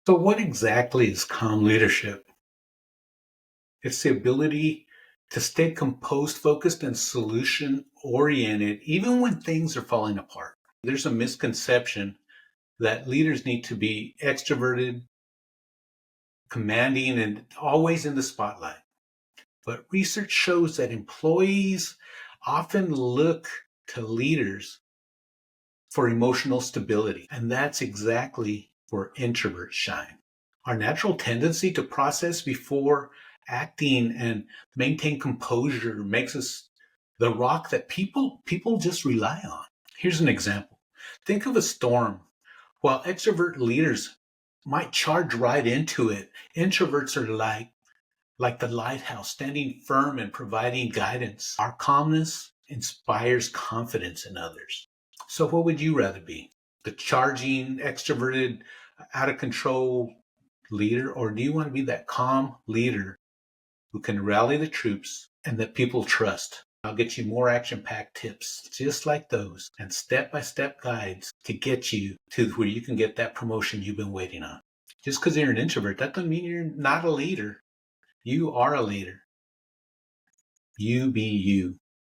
So, what exactly is calm leadership? It's the ability to stay composed, focused, and solution oriented, even when things are falling apart. There's a misconception that leaders need to be extroverted, commanding, and always in the spotlight. But research shows that employees often look to leaders for emotional stability. And that's exactly where introverts shine. Our natural tendency to process before acting and maintain composure makes us the rock that people just rely on. Here's an example. Think of a storm. While extrovert leaders might charge right into it, introverts are like the lighthouse, standing firm and providing guidance. Our calmness inspires confidence in others. So, what would you rather be? The charging, extroverted, out of control leader? Or do you want to be that calm leader who can rally the troops and that people trust? I'll get you more action packed tips just like those and step by step guides to get you to where you can get that promotion you've been waiting on. Just because you're an introvert, that doesn't mean you're not a leader. You are a leader. You be you.